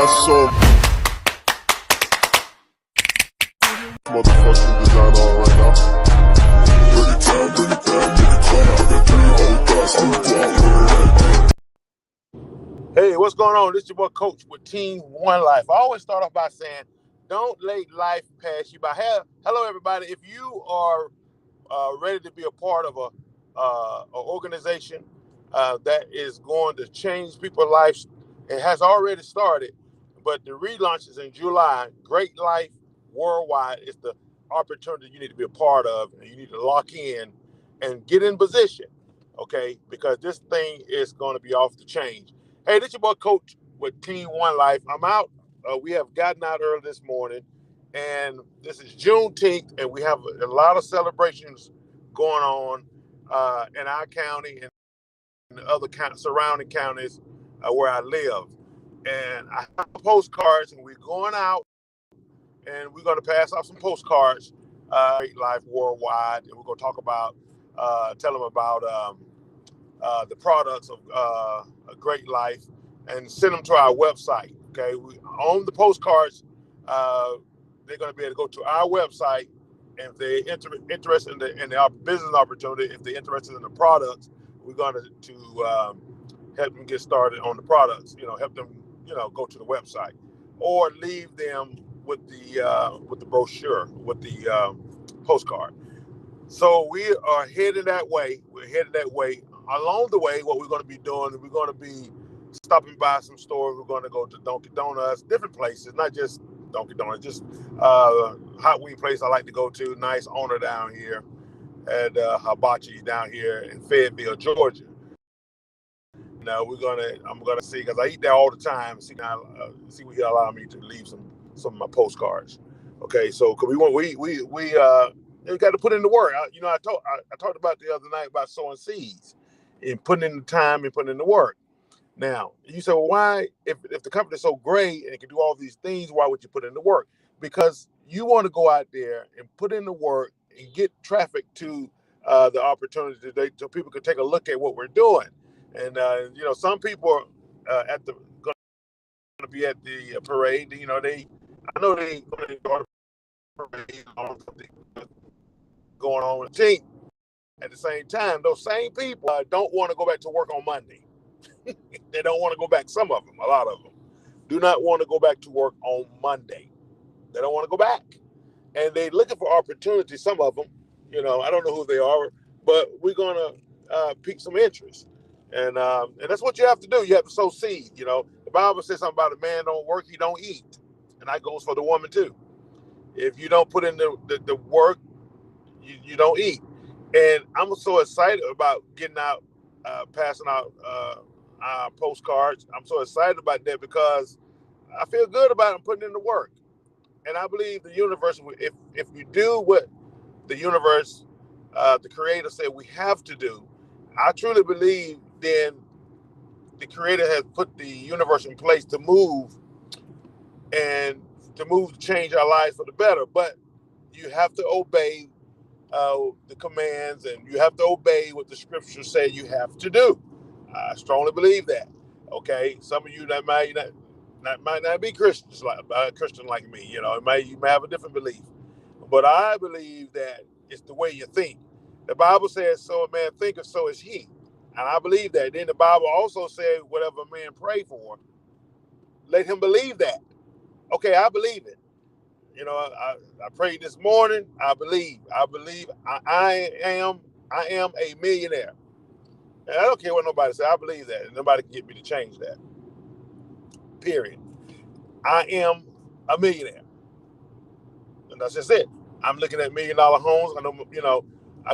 got some motherfucking design on right now. Bring it down, bring it down, bring it down. I got 3 whole thoughts to walk. Hey, what's going on? This is your boy Coach with Team1Life. I always start off by saying, don't let life pass you by. Hello, everybody. If you are ready to be a part of an organization that is going to change people's lives, it has already started, but the relaunch is in July. GreatLife Worldwide is the opportunity you need to be a part of, and you need to lock in and get in position, okay? Because this thing is going to be off the chain. Hey, this is your boy Coach with Team1Life. I'm out. We have gotten out early this morning, and this is Juneteenth, and we have a lot of celebrations going on in our county and the other surrounding counties where I live. And I have postcards, and we're going out, and we're going to pass off some postcards, GreatLife Worldwide, and we're going to talk about, tell them about the products of GreatLife, and send them to our website. Okay, we on the postcards. They're going to be able to go to our website, and if they're interested in the business opportunity, if they're interested in the products, we're going to help them get started on the products. Help them go to the website, or leave them with the brochure, with the postcard. So we are headed that way. We're headed that way. Along the way, what we're going to be doing, we're going to be stopping by some stores. We're going to go to Dunkin' Donuts, different places, not just Dunkin' Donuts, just hot wing place I like to go to. Nice owner down here at Hibachi down here in Fayetteville, Georgia. Now I'm gonna see, because I eat there all the time. See what he'll allow me to leave some of my postcards. Okay, so cause we got to put in the work. I talked about the other night about sowing seeds and putting in the time and putting in the work. Now you say, well, why, if the company's so great and it can do all these things, why would you put in the work? Because you want to go out there and put in the work and get traffic to the opportunity today, so people can take a look at what we're doing. And some people are going to be at the parade. I know they going to enjoy the parade going on with the team. At the same time, those same people don't want to go back to work on Monday. They don't want to go back. Some of them, a lot of them, do not want to go back to work on Monday. They don't want to go back, and they're looking for opportunities. Some of them, I don't know who they are, but we're gonna pique some interest. And that's what you have to do. You have to sow seed. The Bible says something about a man don't work, he don't eat. And that goes for the woman too. If you don't put in the work, you don't eat. And I'm so excited about getting out, passing out our postcards. I'm so excited about that because I feel good about them putting in the work. And I believe the universe, if you do what the universe, the creator said we have to do, I truly believe then the creator has put the universe in place to move and to change our lives for the better. But you have to obey the commands, and you have to obey what the scriptures say you have to do. I strongly believe that. Okay, some of you that might not be Christians like me. You may have a different belief, but I believe that it's the way you think. The Bible says, "So a man thinketh, so is he." And I believe that. Then the Bible also said, whatever a man pray for, let him believe that. Okay, I believe it. I prayed this morning. I believe I am a millionaire. And I don't care what nobody says. I believe that. And nobody can get me to change that. Period. I am a millionaire. And that's just it. I'm looking at $1 million homes. I know,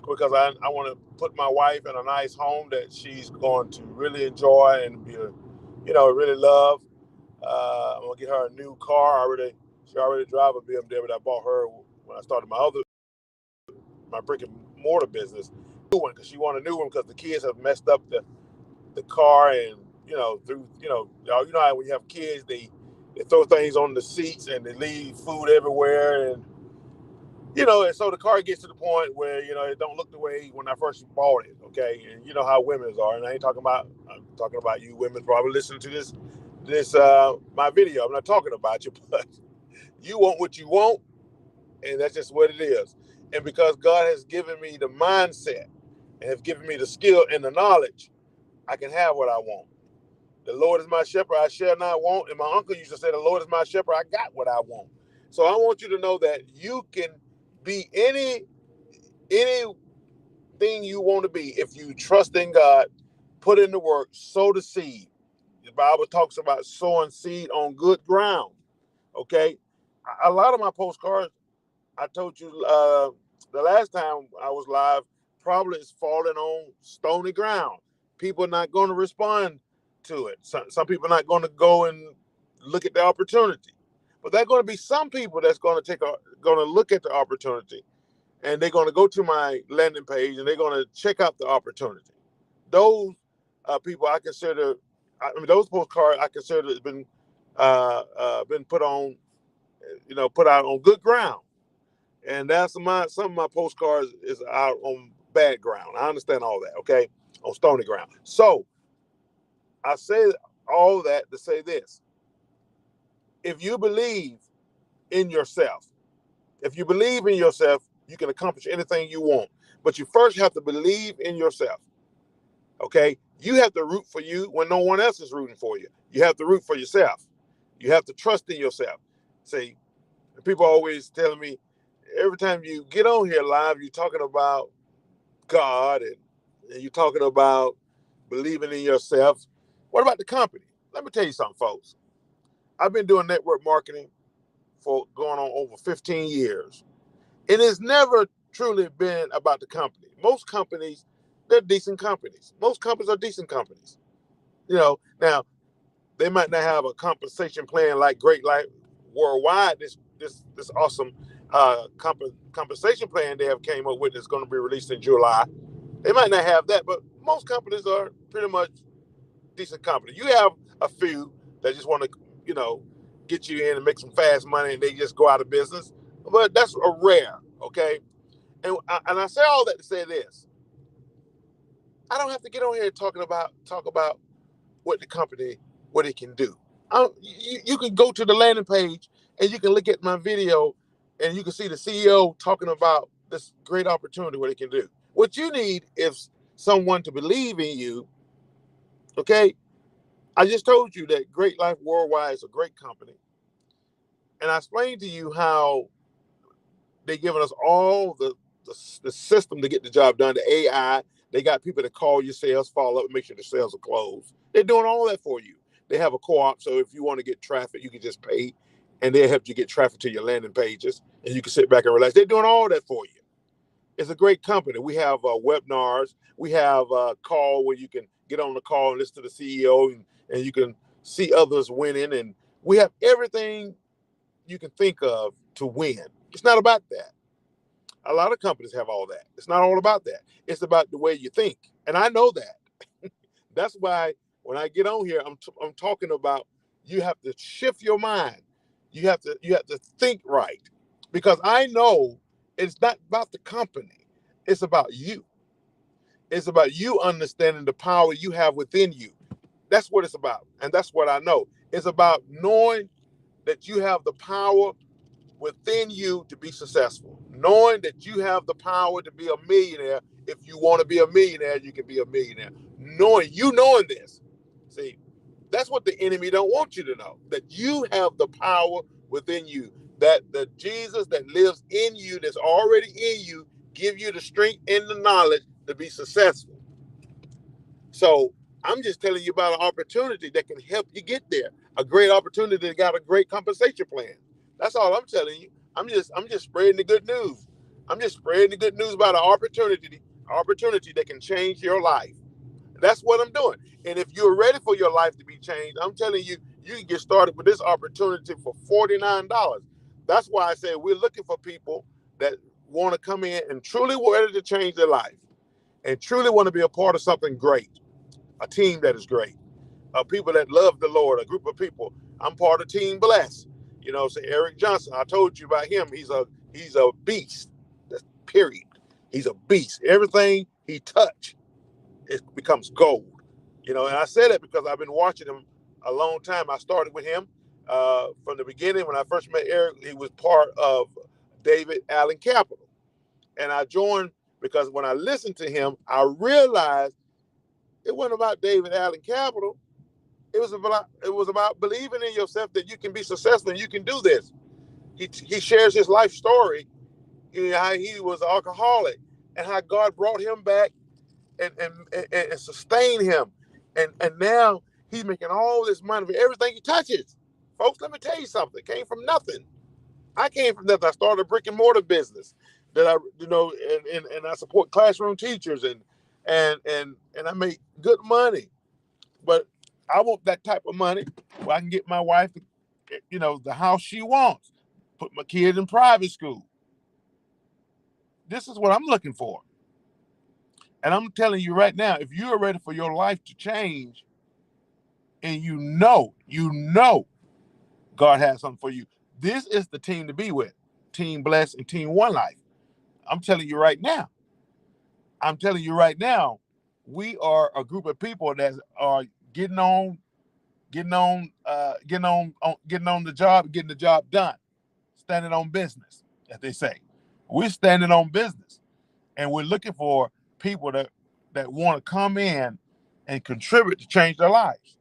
because I want to put my wife in a nice home that she's going to really enjoy and really love. I'm gonna get her a new car. She already drives a BMW that I bought her when I started my brick and mortar business. New one, because she wanted a new one, because the kids have messed up the car, and how when you have kids, they throw things on the seats and they leave food everywhere, and and so the car gets to the point where, it don't look the way when I first bought it, okay? And you know how women are, and I'm talking about you women probably listening to this this my video. I'm not talking about you, but you want what you want, and that's just what it is. And because God has given me the mindset and has given me the skill and the knowledge, I can have what I want. The Lord is my shepherd, I shall not want. And my uncle used to say, the Lord is my shepherd, I got what I want. So I want you to know that you can be anything you want to be if you trust in God, put in the work, sow the seed. The Bible talks about sowing seed on good ground. Okay, a lot of my postcards, I told you the last time I was live, probably is falling on stony ground. People are not going to respond to it. Some people are not going to go and look at the opportunity. But there are going to be some people that's going to look at the opportunity, and they're going to go to my landing page and they're going to check out the opportunity. Those people I consider, those postcards I consider has been put on, put out on good ground. And that's some of my postcards is out on bad ground. I understand all that, okay, on stony ground. So I say all that to say this: if you believe in yourself, you can accomplish anything you want. But you first have to believe in yourself. Okay, you have to root for you when no one else is rooting for you. You have to root for yourself. You have to trust in yourself. See, people always telling me every time you get on here live, you're talking about God and you're talking about believing in yourself. What about the company? Let me tell you something, folks. I've been doing network marketing for going on over 15 years. And it's never truly been about the company. Most companies, they're decent companies. Most companies are decent companies. Now they might not have a compensation plan like GreatLife worldwide. This awesome compensation plan they have came up with that's going to be released in July. They might not have that, but most companies are pretty much decent companies. You have a few that just want to, get you in and make some fast money, and they just go out of business. But that's a rare, okay? And I say all that to say this: I don't have to get on here and talk about what the company, what it can do. You can go to the landing page and you can look at my video, and you can see the CEO talking about this great opportunity, what it can do. What you need is someone to believe in you. Okay, I just told you that GreatLife Worldwide is a great company, and I explained to you how they're giving us all the system to get the job done. The AI, they got people to call your sales, follow up, and make sure the sales are closed. They're doing all that for you. They have a co-op, so if you want to get traffic, you can just pay, and they'll help you get traffic to your landing pages, and you can sit back and relax. They're doing all that for you. It's a great company. We have webinars. We have a call where you can get on the call and listen to the CEO, and you can see others winning. And we have everything you can think of to win. It's not about that. A lot of companies have all that. It's not all about that. It's about the way you think. And I know that. That's why when I get on here, I'm talking about you have to shift your mind. You have to think right, because I know it's not about the company. It's about you. It's about you understanding the power you have within you. That's what it's about. And that's what I know. It's about knowing that you have the power within you to be successful, knowing that you have the power to be a millionaire. If you want to be a millionaire, you can be a millionaire. Knowing this, see, that's what the enemy don't want you to know, that you have the power within you, that the Jesus that lives in you, that's already in you, give you the strength and the knowledge to be successful. So I'm just telling you about an opportunity that can help you get there. A great opportunity that got a great compensation plan. That's all I'm telling you. I'm just spreading the good news. I'm just spreading the good news about an opportunity that can change your life. That's what I'm doing. And if you're ready for your life to be changed, I'm telling you, you can get started with this opportunity for $49. That's why I say we're looking for people that want to come in and truly ready to change their life and truly want to be a part of something great, a team that is great, people that love the Lord, a group of people. I'm part of Team Bless. So Eric Johnson, I told you about him. He's a beast. That's period. He's a beast. Everything he touch, it becomes gold. And I say that because I've been watching him a long time. I started with him from the beginning. When I first met Eric, he was part of David Allen Capital. And I joined because when I listened to him, I realized it wasn't about David Allen Capital. It was about believing in yourself that you can be successful and you can do this. He shares his life story, how he was an alcoholic and how God brought him back and sustained him. And now he's making all this money for everything he touches. Folks, let me tell you something. It came from nothing. I came from nothing. I started a brick and mortar business that and I support classroom teachers and I make good money. But I want that type of money where I can get my wife, the house she wants, put my kid in private school. This is what I'm looking for. And I'm telling you right now, if you're ready for your life to change and you know God has something for you, this is the team to be with. Team Bless and Team1Life. I'm telling you right now. We are a group of people that are getting on the job, getting the job done, standing on business, as they say. We're standing on business, and we're looking for people that want to come in and contribute to change their lives.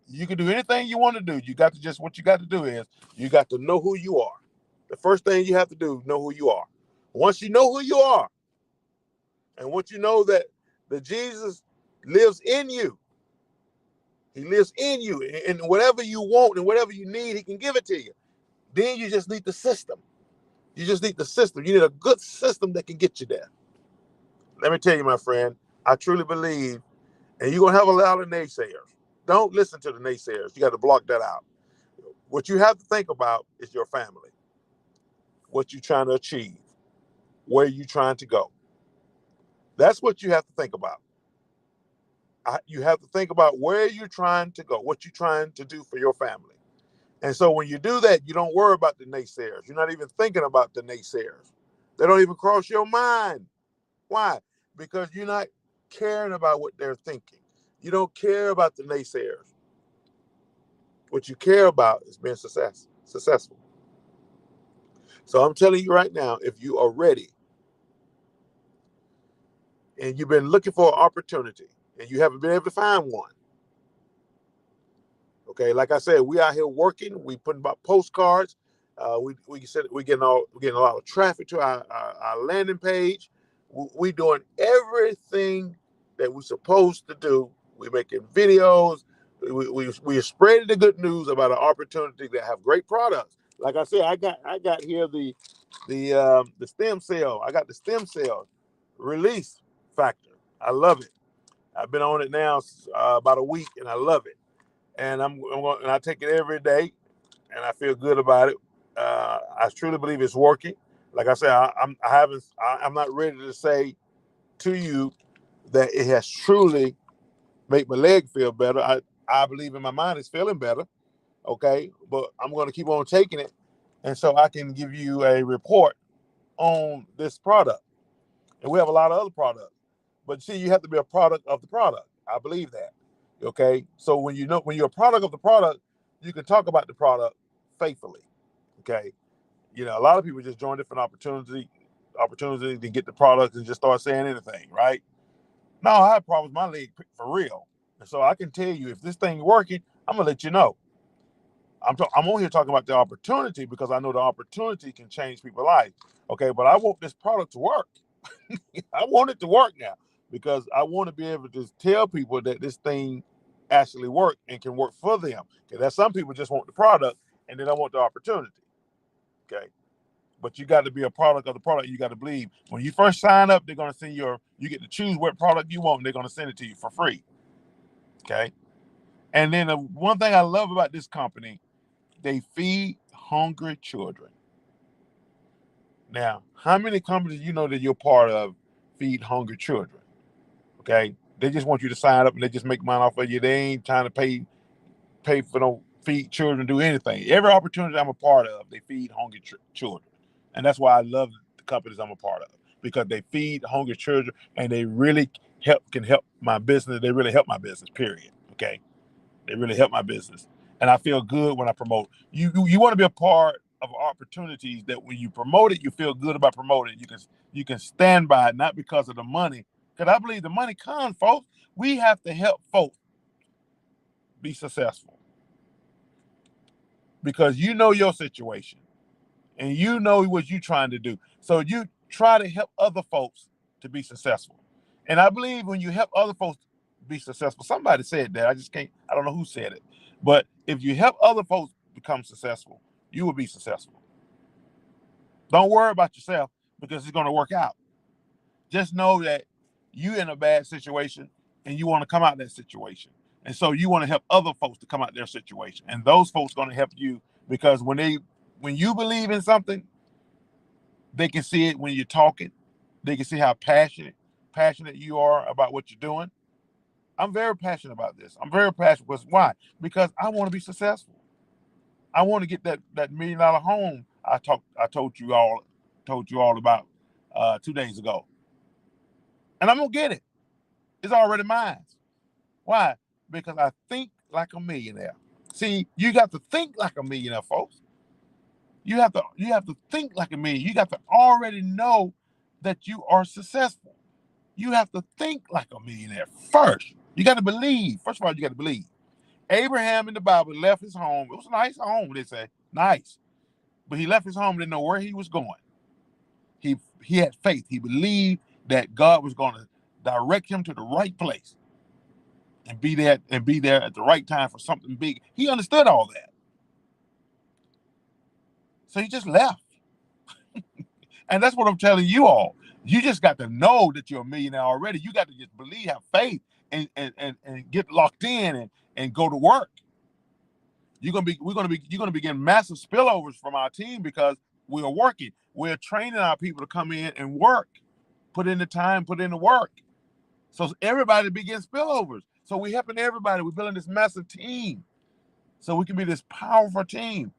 You can do anything you want to do. What you got to do is you got to know who you are. The first thing you have to do, know who you are. Once you know who you are, and once you know that Jesus lives in you, he lives in you, and whatever you want and whatever you need, he can give it to you. Then you just need the system. You need a good system that can get you there. Let me tell you, my friend, I truly believe, and you're going to have a lot of naysayers. Don't listen to the naysayers. You got to block that out. What you have to think about is your family, what you're trying to achieve, where you're trying to go. That's what you have to think about. You have to think about where you're trying to go, what you're trying to do for your family. And so when you do that, you don't worry about the naysayers. You're not even thinking about the naysayers. They don't even cross your mind. Why? Because you're not caring about what they're thinking. You don't care about the naysayers. What you care about is being successful. So I'm telling you right now, if you are ready and you've been looking for an opportunity and you haven't been able to find one, okay, like I said, we out here working. We putting about postcards. We're getting a lot of traffic to our landing page. We doing everything that we're supposed to do. We're making videos. We're spreading the good news about an opportunity that have great products. Like I said, I got here the stem cell. I got the stem cell release factor. I love it. I've been on it now about a week, and I love it. And I take it every day, and I feel good about it. I truly believe it's working. Like I said, I'm not ready to say to you that it has truly made my leg feel better. I believe in my mind it's feeling better. Okay, but I'm going to keep on taking it, and so I can give you a report on this product. And we have a lot of other products, but see, you have to be a product of the product. I believe that. Okay, so when you're a product of the product, you can talk about the product faithfully. Okay, a lot of people just join different opportunity to get the product and just start saying anything, right? No, I have problems with my leg for real, and so I can tell you if this thing working, I'm gonna let you know. I'm on here talking about the opportunity because I know the opportunity can change people's lives. Okay, but I want this product to work. I want it to work now because I want to be able to tell people that this thing actually work and can work for them. Okay, that's some people just want the product and they don't want the opportunity. Okay, but you got to be a product of the product. You got to believe when you first sign up, they're going to send you get to choose what product you want. And they're going to send it to you for free. Okay, and then the one thing I love about this company, they feed hungry children. Now, how many companies that you're part of feed hungry children? Okay, they just want you to sign up and they just make money off of you. They ain't trying to pay for no feed children, do anything. Every opportunity I'm a part of, they feed hungry children, and that's why I love the companies I'm a part of because they feed hungry children and they really can help my business. They really help my business. Period. Okay, They really help my business. And I feel good when I promote. You want to be a part of opportunities that when you promote it, you feel good about promoting it. You can stand by it, not because of the money. Because I believe the money comes, folks. We have to help folks be successful. Because you know your situation and you know what you're trying to do. So you try to help other folks to be successful. And I believe when you help other folks be successful, somebody said that. I don't know who said it. But if you help other folks become successful, you will be successful. Don't worry about yourself because it's going to work out. Just know that you're in a bad situation and you want to come out of that situation. And so you want to help other folks to come out of their situation. And those folks are going to help you because when you believe in something, they can see it when you're talking. They can see how passionate you are about what you're doing. I'm very passionate about this. I'm very passionate. Why? Because I want to be successful. I want to get that $1 million home I told you all about 2 days ago. And I'm gonna get it. It's already mine. Why? Because I think like a millionaire. See, you got to think like a millionaire, folks. You have to think like a millionaire. You got to already know that you are successful. You have to think like a millionaire first. You got to believe. First of all, you got to believe. Abraham in the Bible left his home. It was a nice home, they say. Nice. But he left his home, didn't know where he was going. He had faith. He believed that God was going to direct him to the right place and be there at the right time for something big. He understood all that. So he just left. And that's what I'm telling you all. You just got to know that you're a millionaire already. You got to just believe, have faith, and get locked in and go to work. You're gonna be getting massive spillovers from our team because we are working. We're training our people to come in and work, put in the time, put in the work. So everybody be getting spillovers. So we're helping everybody. We're building this massive team, so we can be this powerful team,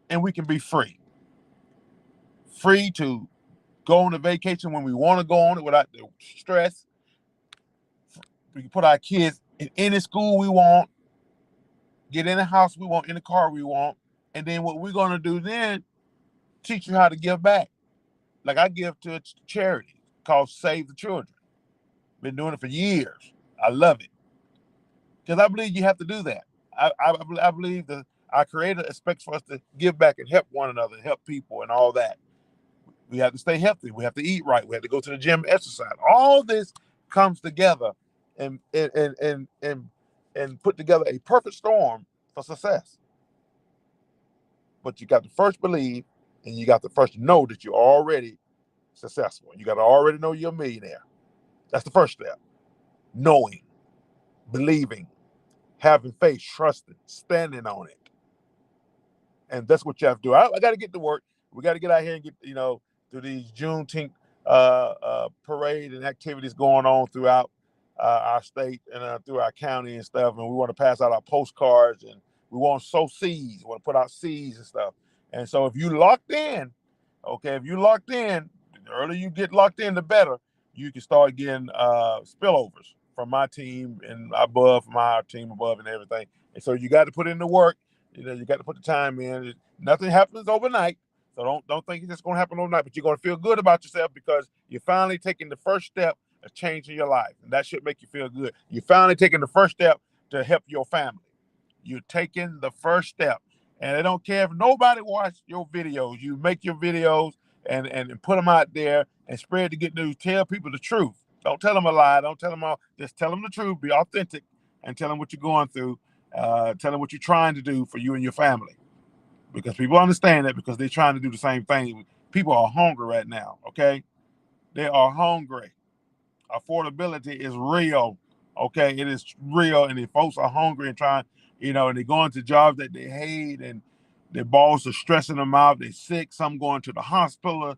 and we can be free to go on a vacation when we want to go on it without the stress. We can put our kids in any school we want, get in the house we want, in the car we want, and then what we're going to do then, teach you how to give back. Like I give to a charity called Save the Children. Been doing it for years. I love it because I believe you have to do that. I believe that our Creator expects for us to give back and help one another, help people, and all that. We have to stay healthy. We have to eat right. We have to go to the gym, exercise. All this comes together and put together a perfect storm for success. But you got to first believe, and you got to first know that you're already successful. You got to already know you're a millionaire. That's the first step. Knowing, believing, having faith, trusting, standing on it. And that's what you have to do. I got to get to work. We got to get out here and get, through these Juneteenth parade and activities going on throughout our state and through our county and stuff. And we want to pass out our postcards and we want to sow seeds. We want to put out seeds and stuff. And so if you locked in, the earlier you get locked in, the better. You can start getting spillovers from my team and above, from our team above and everything. And so you got to put in the work. You got to put the time in. Nothing happens overnight. So don't think it's just going to happen overnight, but you're going to feel good about yourself because you're finally taking the first step of changing your life. And that should make you feel good. You're finally taking the first step to help your family. You're taking the first step. And I don't care if nobody watched your videos. You make your videos and put them out there and spread the good news. Tell people the truth. Don't tell them a lie. Don't tell them all. Just tell them the truth. Be authentic and tell them what you're going through. Tell them what you're trying to do for you and your family. Because people understand that because they're trying to do the same thing. People are hungry right now, okay? They are hungry. Affordability is real, okay? It is real, and the folks are hungry and trying, and they're going to jobs that they hate, and their boss are stressing them out. They're sick. Some going to the hospital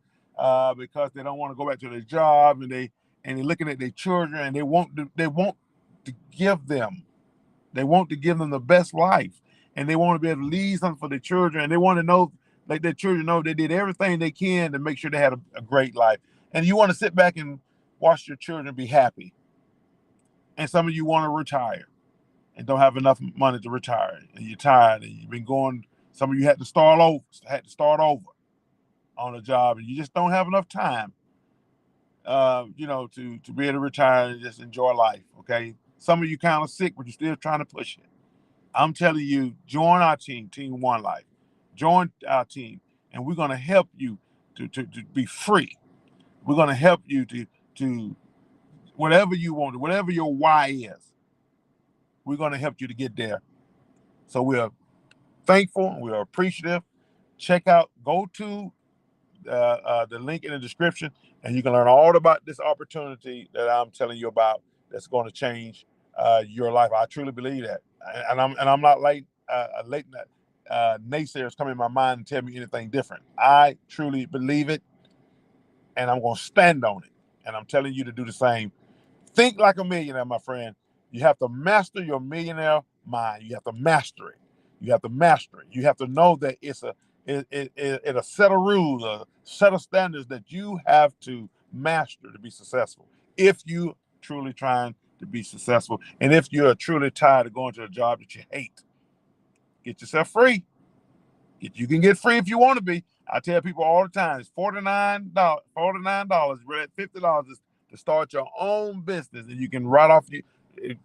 because they don't want to go back to their job, and they're looking at their children, and they want to give them the best life. And they want to be able to leave something for their children. And they want to know, like their children know they did everything they can to make sure they had a great life. And you want to sit back and watch your children be happy. And some of you want to retire. and don't have enough money to retire, and you're tired, and you've been going. Some of you had to start over on a job, and you just don't have enough time, to be able to retire and just enjoy life. Okay, some of you kind of sick, but you're still trying to push it. I'm telling you, join our team, Team1Life. Join our team, and we're going to help you to be free. We're going to help you to whatever you want, whatever your why is. We're going to help you to get there. So we're thankful. We're appreciative. Go to the link in the description, and you can learn all about this opportunity that I'm telling you about. That's going to change your life. I truly believe that, and I'm not letting naysayers come in my mind and tell me anything different. I truly believe it, and I'm going to stand on it. And I'm telling you to do the same. Think like a millionaire, my friend. You have to master your millionaire mind. You have to master it. You have to master it. You have to know that it's a set of rules, a set of standards that you have to master to be successful. If you truly trying to be successful, and if you're truly tired of going to a job that you hate, get yourself free. You can get free if you want to be. I tell people all the time, it's $49, $50 to start your own business, and you can write off your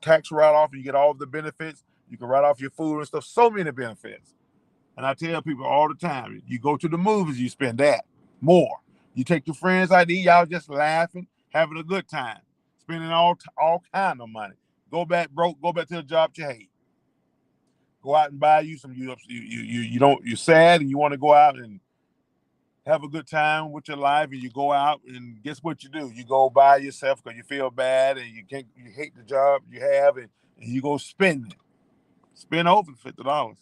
tax write-off, and you get all of the benefits. You can write off your food and stuff, so many benefits. And I tell people all the time, you go to the movies, you spend that more. You take your friends out to eat, y'all just laughing, having a good time, spending all kind of money. Go back broke, go back to the job you hate. Go out and buy you some. You're sad and you want to go out and have a good time with your life, and you go out, and guess what you do? You go by yourself because you feel bad and you hate the job you have, and you go spend it. Spend over $50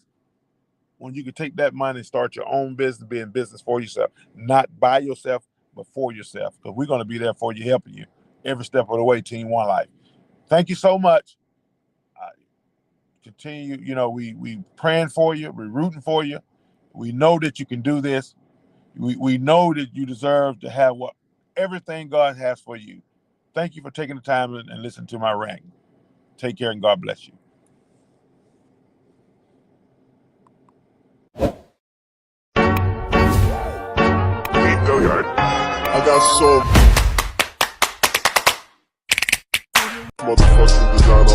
when you can take that money and start your own business, be in business for yourself, not by yourself, but for yourself. Because we're going to be there for you, helping you every step of the way. Team1Life. Thank you so much. Continue. We praying for you. We're rooting for you. We know that you can do this. We know that you deserve to have everything God has for you. Thank you for taking the time and listening to my rant. Take care, and God bless you. I got so motherfucking design